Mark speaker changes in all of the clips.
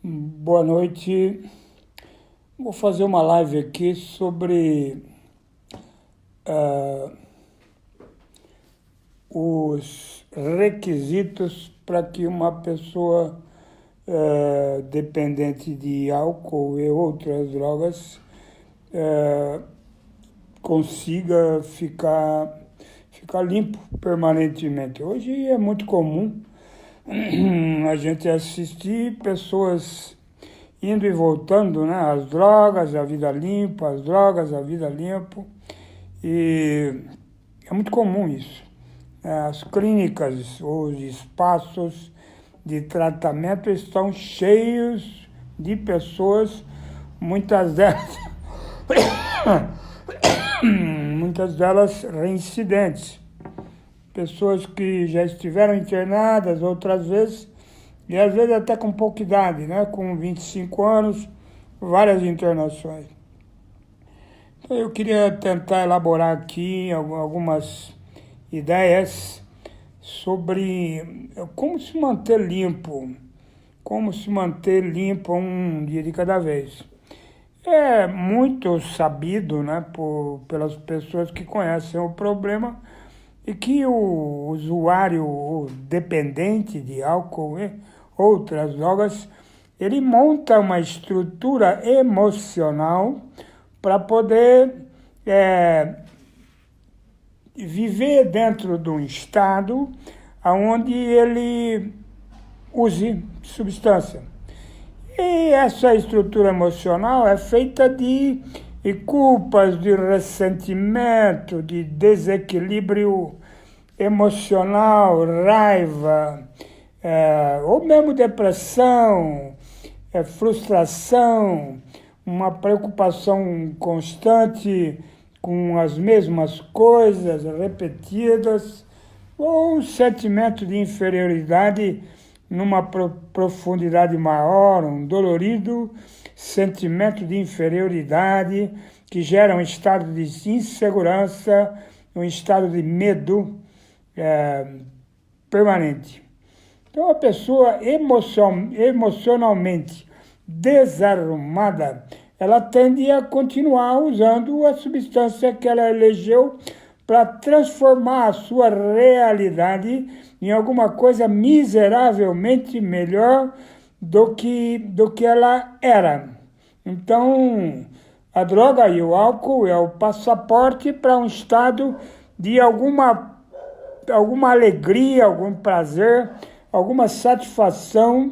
Speaker 1: Boa noite. Vou fazer uma live aqui sobre os requisitos para que uma pessoa dependente de álcool e outras drogas consiga ficar limpo permanentemente. Hoje é muito comum a gente assistir pessoas indo e voltando, né? As drogas, a vida limpa, as drogas, a vida limpa. E é muito comum isso. As clínicas, os espaços de tratamento estão cheios de pessoas, muitas delas, muitas delas reincidentes. Pessoas que já estiveram internadas outras vezes, e às vezes até com pouca idade, né? Com 25 anos, várias internações. Então eu queria tentar elaborar aqui algumas ideias sobre como se manter limpo um dia de cada vez. É muito sabido, né, pelas pessoas que conhecem o problema, e que o usuário o dependente de álcool e outras drogas, ele monta uma estrutura emocional para poder viver dentro de um estado onde ele use substância. E essa estrutura emocional é feita de culpas, de ressentimento, de desequilíbrio emocional, raiva, ou mesmo depressão, frustração, uma preocupação constante com as mesmas coisas repetidas, ou um sentimento de inferioridade numa profundidade maior, um dolorido sentimento de inferioridade que gera um estado de insegurança, um estado de medo permanente. Então, a pessoa emocionalmente desarrumada, ela tende a continuar usando a substância que ela elegeu para transformar a sua realidade em alguma coisa miseravelmente melhor do que ela era. Então, a droga e o álcool é o passaporte para um estado de alguma alegria, algum prazer, alguma satisfação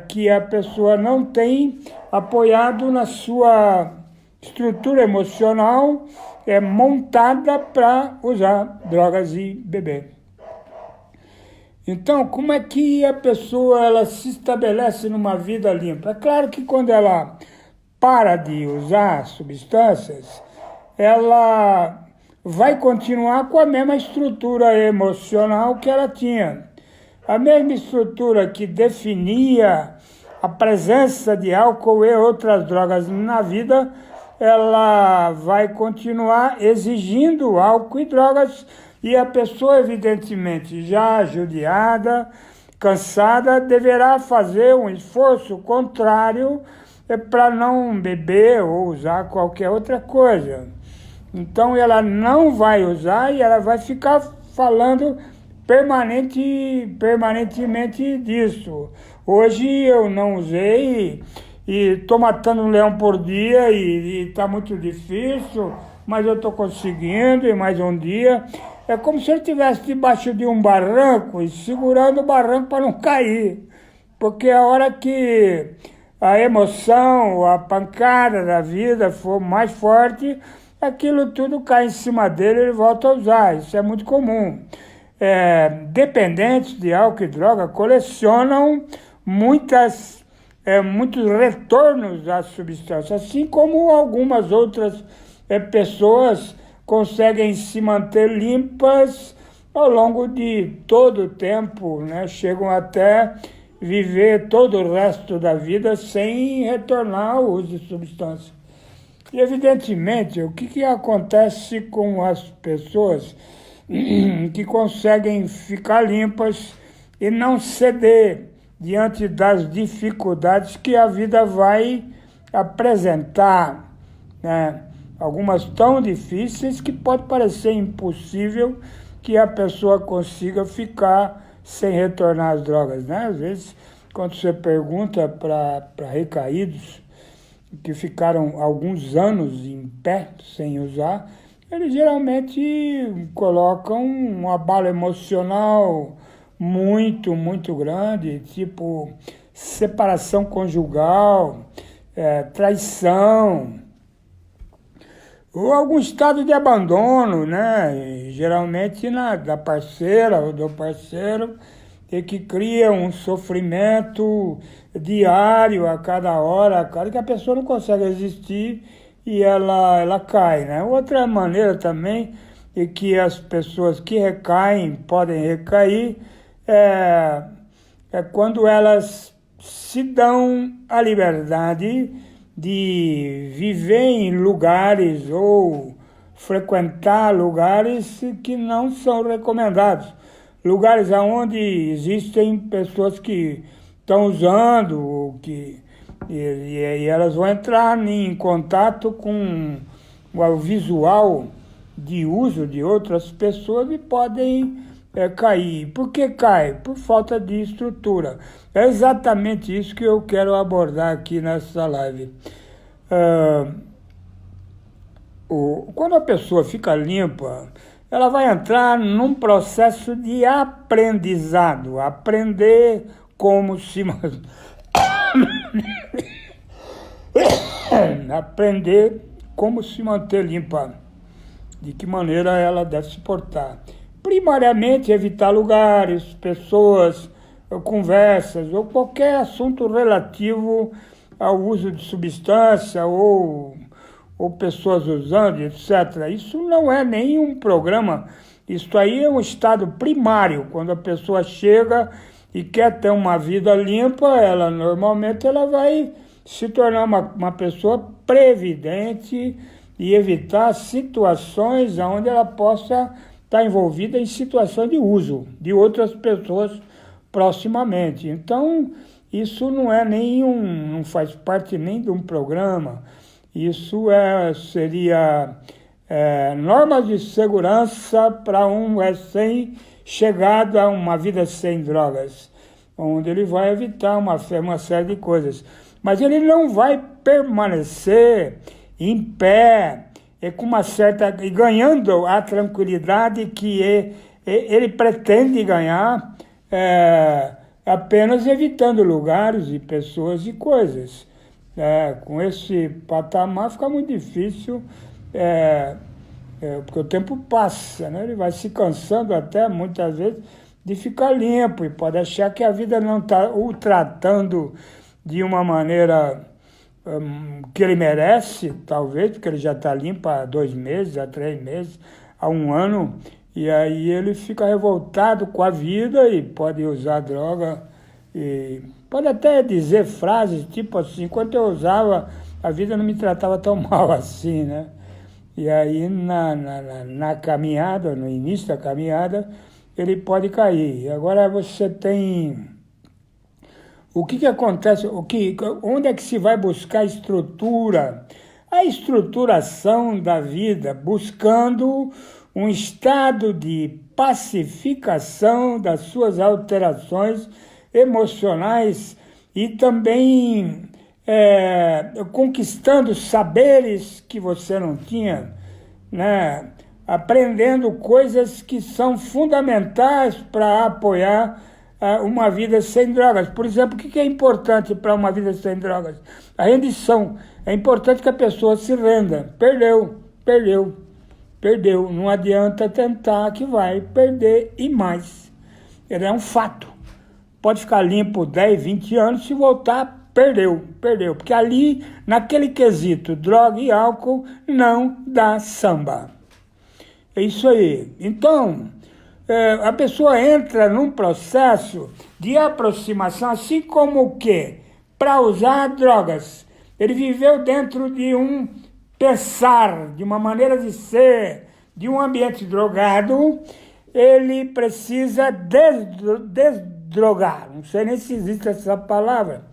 Speaker 1: que a pessoa não tem apoiado na sua estrutura emocional montada para usar drogas e beber. Então, como é que a pessoa ela se estabelece numa vida limpa? É claro que quando ela para de usar substâncias, ela vai continuar com a mesma estrutura emocional que ela tinha. A mesma estrutura que definia a presença de álcool e outras drogas na vida, ela vai continuar exigindo álcool e drogas, e a pessoa, evidentemente, já judiada, cansada, deverá fazer um esforço contrário para não beber ou usar qualquer outra coisa. Então, ela não vai usar e ela vai ficar falando permanentemente disso. Hoje eu não usei e estou matando um leão por dia e está muito difícil, mas eu estou conseguindo e mais um dia. É como se eu estivesse debaixo de um barranco e segurando o barranco para não cair. Porque a hora que a emoção, a pancada da vida for mais forte, aquilo tudo cai em cima dele e ele volta a usar. Isso é muito comum. Dependentes de álcool e droga colecionam muitos retornos à substância, assim como algumas outras pessoas conseguem se manter limpas ao longo de todo o tempo, né? Chegam até viver todo o resto da vida sem retornar ao uso de substância. E, evidentemente, o que acontece com as pessoas que conseguem ficar limpas e não ceder diante das dificuldades que a vida vai apresentar, né? Algumas tão difíceis que pode parecer impossível que a pessoa consiga ficar sem retornar às drogas, né? Às vezes, quando você pergunta para recaídos que ficaram alguns anos em pé sem usar, eles geralmente colocam um abalo emocional muito, muito grande, tipo separação conjugal, traição, ou algum estado de abandono, né? E, geralmente da parceira ou do parceiro, e que cria um sofrimento diário a cada hora, que a pessoa não consegue existir e ela cai, né? Outra maneira também é que as pessoas que recaem, podem recair, é quando elas se dão a liberdade de viver em lugares ou frequentar lugares que não são recomendados. Lugares onde existem pessoas que estão usando, e elas vão entrar em contato com o visual de uso de outras pessoas e podem cair. Por que cai? Por falta de estrutura. É exatamente isso que eu quero abordar aqui nessa live. Quando a pessoa fica limpa, ela vai entrar num processo de aprendizado, aprender como se aprender como se manter limpa, de que maneira ela deve se portar. Primariamente, evitar lugares, pessoas, conversas ou qualquer assunto relativo ao uso de substância ou pessoas usando, etc. Isso não é nenhum programa, isso aí é um estado primário. Quando a pessoa chega e quer ter uma vida limpa, normalmente ela vai se tornar uma pessoa previdente e evitar situações onde ela possa estar envolvida em situações de uso de outras pessoas proximamente. Então, isso não faz parte nem de um programa. Isso seria normas de segurança para um recém-chegado a uma vida sem drogas, onde ele vai evitar uma série de coisas. Mas ele não vai permanecer em pé, com uma certa, e ganhando a tranquilidade que ele pretende ganhar, apenas evitando lugares e pessoas e coisas. Com esse patamar fica muito difícil, porque o tempo passa, né? Ele vai se cansando até, muitas vezes, de ficar limpo e pode achar que a vida não está o tratando de uma maneira que ele merece, talvez, porque ele já está limpo há 2 meses, há 3 meses, há 1 ano, e aí ele fica revoltado com a vida e pode usar droga, e pode até dizer frases tipo assim: quando eu usava, a vida não me tratava tão mal assim, né? E aí na caminhada, no início da caminhada, ele pode cair. Agora você tem... O que acontece? Onde é que se vai buscar estrutura? A estruturação da vida, buscando um estado de pacificação das suas alterações emocionais e também conquistando saberes que você não tinha, né? Aprendendo coisas que são fundamentais para apoiar uma vida sem drogas. Por exemplo, o que é importante para uma vida sem drogas? A rendição. É importante que a pessoa se renda. Perdeu. Não adianta tentar, que vai perder e mais. Ele é um fato. Pode ficar limpo 10, 20 anos, se voltar, perdeu. Porque ali, naquele quesito, droga e álcool, não dá samba. É isso aí. Então, a pessoa entra num processo de aproximação, assim como o quê? Para usar drogas. Ele viveu dentro de um pensar, de uma maneira de ser, de um ambiente drogado. Ele precisa desdrogar. Não sei nem se existe essa palavra,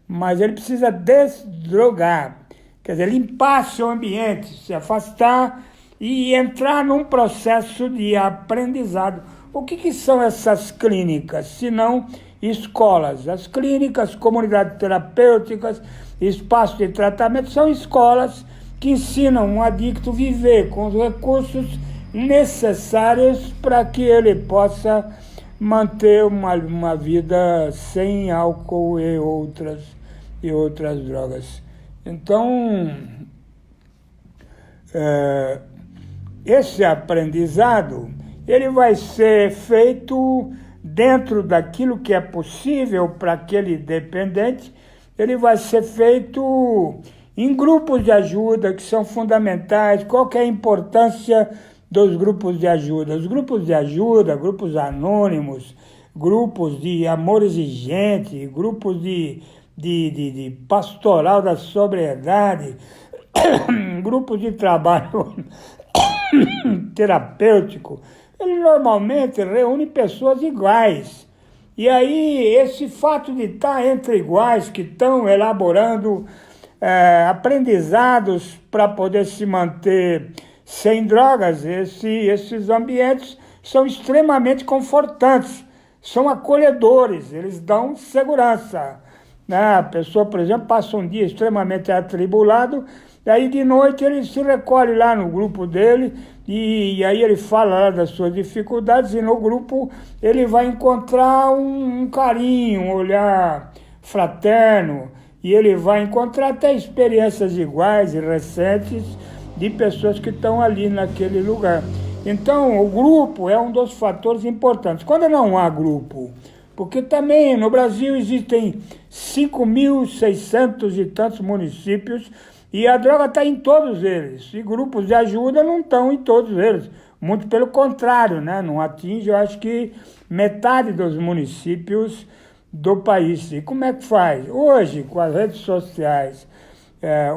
Speaker 1: mas ele precisa desdrogar. Quer dizer, limpar seu ambiente, se afastar e entrar num processo de aprendizado. O que são essas clínicas, se não escolas? As clínicas, comunidades terapêuticas, espaços de tratamento, são escolas que ensinam um adicto a viver com os recursos necessários para que ele possa manter uma vida sem álcool e outras drogas. Então, esse aprendizado ele vai ser feito dentro daquilo que é possível para aquele dependente, ele vai ser feito em grupos de ajuda que são fundamentais. Qual que é a importância dos grupos de ajuda? Os grupos de ajuda, grupos anônimos, grupos de amor exigente, grupos de pastoral da sobriedade, grupos de trabalho terapêutico, ele normalmente reúne pessoas iguais. E aí, esse fato de estar entre iguais, que estão elaborando aprendizados para poder se manter sem drogas, esses ambientes são extremamente confortantes, são acolhedores, eles dão segurança. A pessoa, por exemplo, passa um dia extremamente atribulado, e aí de noite ele se recolhe lá no grupo dele, e aí ele fala lá das suas dificuldades, e no grupo ele vai encontrar um carinho, um olhar fraterno, e ele vai encontrar até experiências iguais e recentes de pessoas que estão ali naquele lugar. Então, o grupo é um dos fatores importantes. Quando não há grupo, porque também no Brasil existem 5.600 e tantos municípios e a droga está em todos eles. E grupos de ajuda não estão em todos eles. Muito pelo contrário, né? Não atinge, eu acho que metade dos municípios do país. E como é que faz? Hoje, com as redes sociais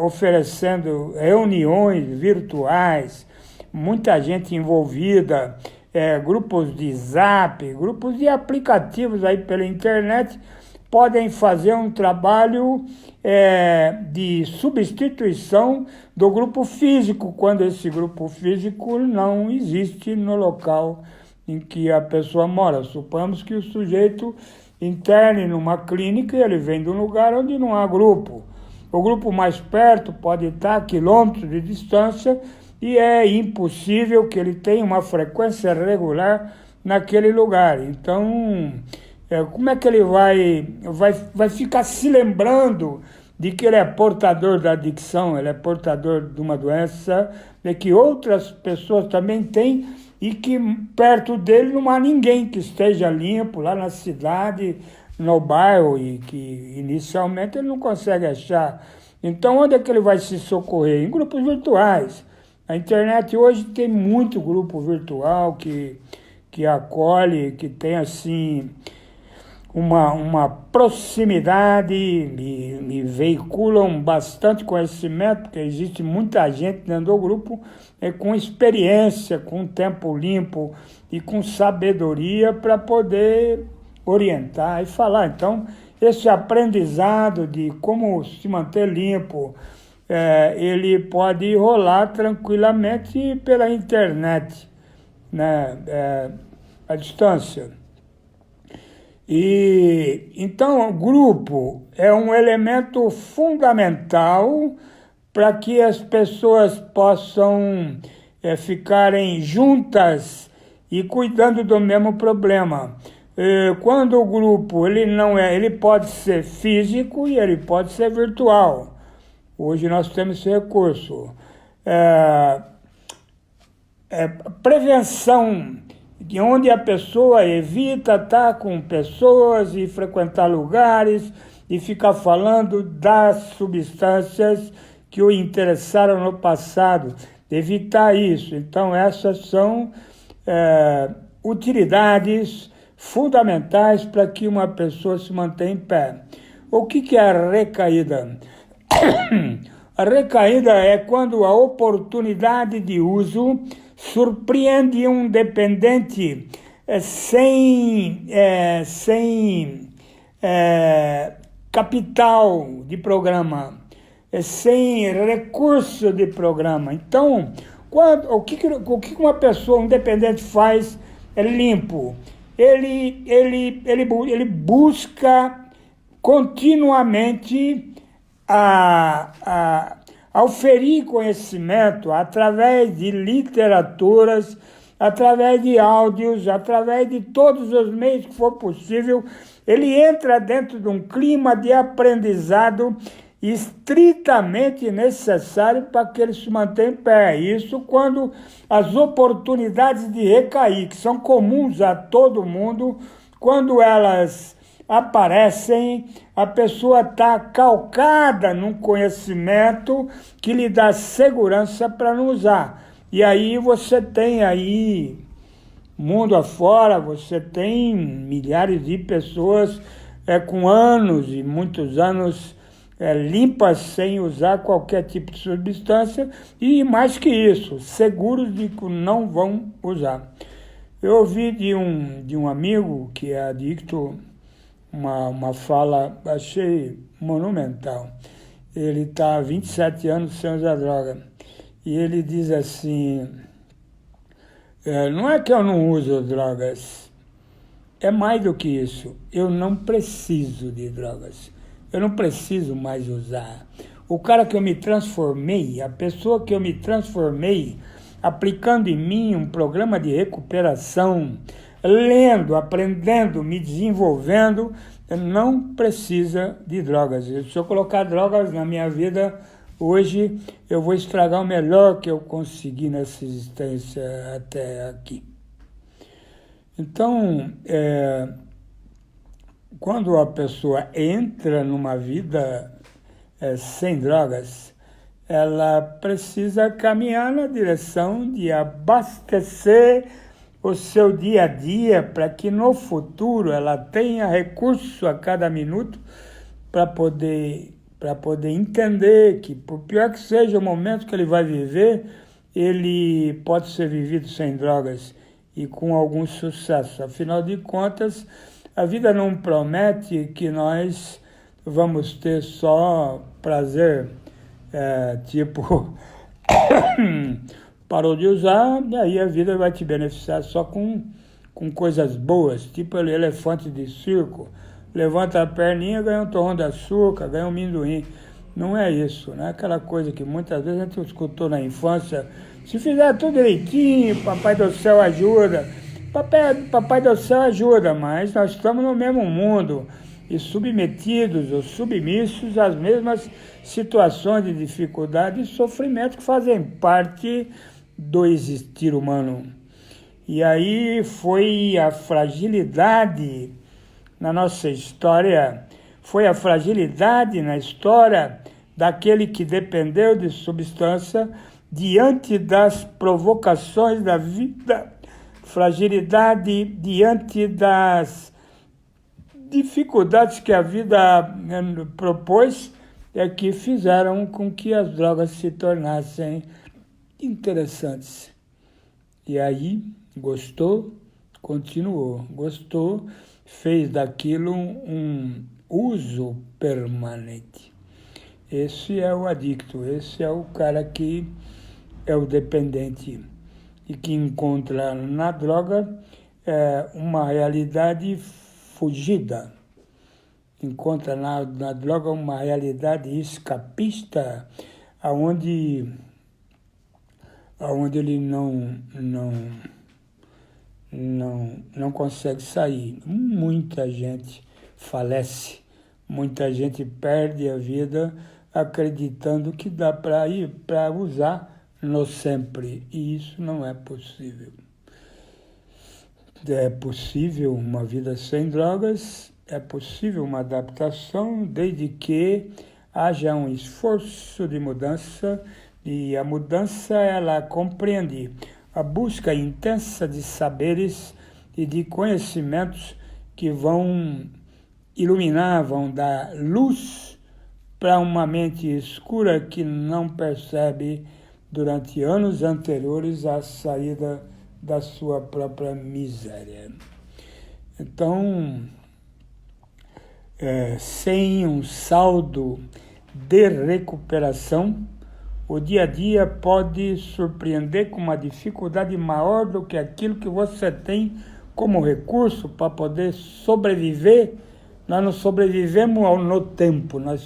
Speaker 1: oferecendo reuniões virtuais, muita gente envolvida, grupos de Zap, grupos de aplicativos aí pela internet, podem fazer um trabalho de substituição do grupo físico, quando esse grupo físico não existe no local em que a pessoa mora. Suponhamos que o sujeito interne numa clínica e ele vem de um lugar onde não há grupo. O grupo mais perto pode estar a quilômetros de distância e é impossível que ele tenha uma frequência regular naquele lugar. Então, como é que ele vai ficar se lembrando de que ele é portador da adicção, ele é portador de uma doença, de que outras pessoas também têm e que perto dele não há ninguém que esteja limpo lá na cidade, no bairro, e que inicialmente ele não consegue achar. Então, onde é que ele vai se socorrer? Em grupos virtuais. A internet hoje tem muito grupo virtual que acolhe, que tem assim uma proximidade e veiculam bastante conhecimento, porque existe muita gente dentro do grupo com experiência, com tempo limpo e com sabedoria para poder orientar e falar. Então, esse aprendizado de como se manter limpo, ele pode rolar tranquilamente pela internet, né, à distância. E então, o grupo é um elemento fundamental para que as pessoas possam ficarem juntas e cuidando do mesmo problema. Quando o grupo ele pode ser físico e ele pode ser virtual. Hoje nós temos esse recurso. Prevenção, de onde a pessoa evita estar com pessoas e frequentar lugares e ficar falando das substâncias que o interessaram no passado. Evitar isso. Então, essas são utilidades fundamentais para que uma pessoa se mantenha em pé. O que é a recaída? A recaída é quando a oportunidade de uso surpreende um dependente sem capital de programa, sem recurso de programa. Então, o que uma pessoa independente faz é limpo. Ele busca continuamente a oferir conhecimento através de literaturas, através de áudios, através de todos os meios que for possível. Ele entra dentro de um clima de aprendizado estritamente necessário para que ele se mantenha em pé. Isso quando as oportunidades de recair, que são comuns a todo mundo, quando elas aparecem, a pessoa está calcada num conhecimento que lhe dá segurança para não usar. E aí você tem aí, mundo afora, você tem milhares de pessoas com anos e muitos anos limpas sem usar qualquer tipo de substância e, mais que isso, seguros de que não vão usar. Eu ouvi de um amigo que é adicto uma fala, achei monumental. Ele está há 27 anos sem usar droga. E ele diz assim, não é que eu não uso drogas, é mais do que isso, eu não preciso de drogas, eu não preciso mais usar. O cara que eu me transformei, a pessoa que eu me transformei, aplicando em mim um programa de recuperação, lendo, aprendendo, me desenvolvendo, não precisa de drogas. Se eu colocar drogas na minha vida, hoje eu vou estragar o melhor que eu consegui nessa existência até aqui. Então, quando a pessoa entra numa vida sem drogas, ela precisa caminhar na direção de abastecer o seu dia a dia para que no futuro ela tenha recurso a cada minuto para poder entender que, por pior que seja o momento que ele vai viver, ele pode ser vivido sem drogas e com algum sucesso. Afinal de contas, a vida não promete que nós vamos ter só prazer, tipo, parou de usar, e aí a vida vai te beneficiar só com coisas boas, tipo o elefante de circo. Levanta a perninha, ganha um torrão de açúcar, ganha um amendoim. Não é isso, não é aquela coisa que muitas vezes a gente escutou na infância. Se fizer tudo direitinho, Papai do Céu ajuda. Papai do Céu ajuda, mas nós estamos no mesmo mundo e submetidos ou submissos às mesmas situações de dificuldade e sofrimento que fazem parte do existir humano. E aí foi a fragilidade na nossa história, foi a fragilidade na história daquele que dependeu de substância diante das provocações da vida, fragilidade diante das dificuldades que a vida propôs, que fizeram com que as drogas se tornassem interessantes. E aí, gostou, continuou, gostou, fez daquilo um uso permanente. Esse é o adicto, esse é o cara que é o dependente e que encontra na droga uma realidade fugida, encontra na droga uma realidade escapista, aonde ele não consegue sair. Muita gente falece, muita gente perde a vida acreditando que dá para usar no sempre, e isso não é possível. É possível uma vida sem drogas, é possível uma adaptação, desde que haja um esforço de mudança, e a mudança ela compreende a busca intensa de saberes e de conhecimentos que vão iluminar, vão dar luz para uma mente escura que não percebe durante anos anteriores à saída da sua própria miséria. Então, sem um saldo de recuperação, o dia a dia pode surpreender com uma dificuldade maior do que aquilo que você tem como recurso para poder sobreviver. Nós não sobrevivemos no tempo, nós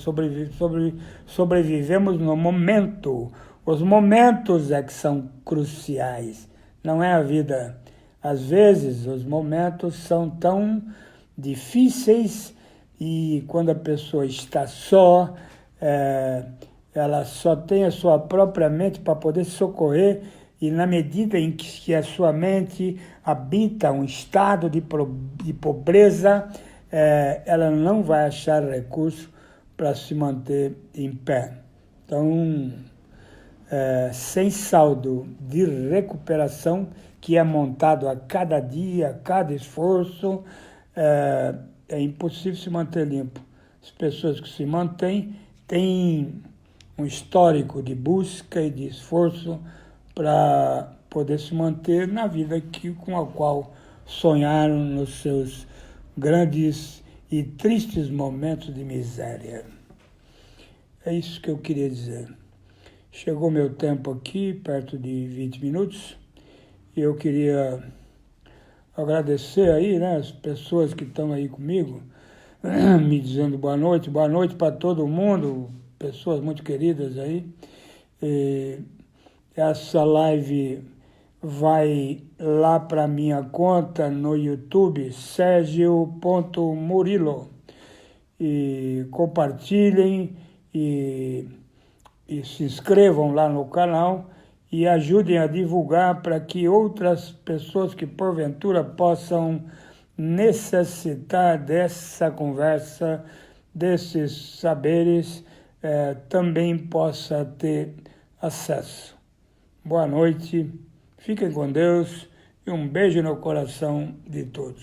Speaker 1: sobrevivemos no momento. Os momentos é que são cruciais, não é a vida. Às vezes, os momentos são tão difíceis e quando a pessoa está só, ela só tem a sua própria mente para poder socorrer, e na medida em que a sua mente habita um estado de pobreza, ela não vai achar recurso para se manter em pé. Então, sem saldo de recuperação, que é montado a cada dia, a cada esforço, é impossível se manter limpo. As pessoas que se mantêm têm um histórico de busca e de esforço para poder se manter na vida com a qual sonharam nos seus grandes e tristes momentos de miséria. É isso que eu queria dizer. Chegou meu tempo aqui, perto de 20 minutos, e eu queria agradecer aí, né, as pessoas que estão aí comigo, me dizendo boa noite para todo mundo, pessoas muito queridas aí. E essa live vai lá para minha conta no YouTube, Sergio.Murilo, e compartilhem e se inscrevam lá no canal e ajudem a divulgar para que outras pessoas que porventura possam necessitar dessa conversa, desses saberes, também possa ter acesso. Boa noite, fiquem com Deus e um beijo no coração de todos.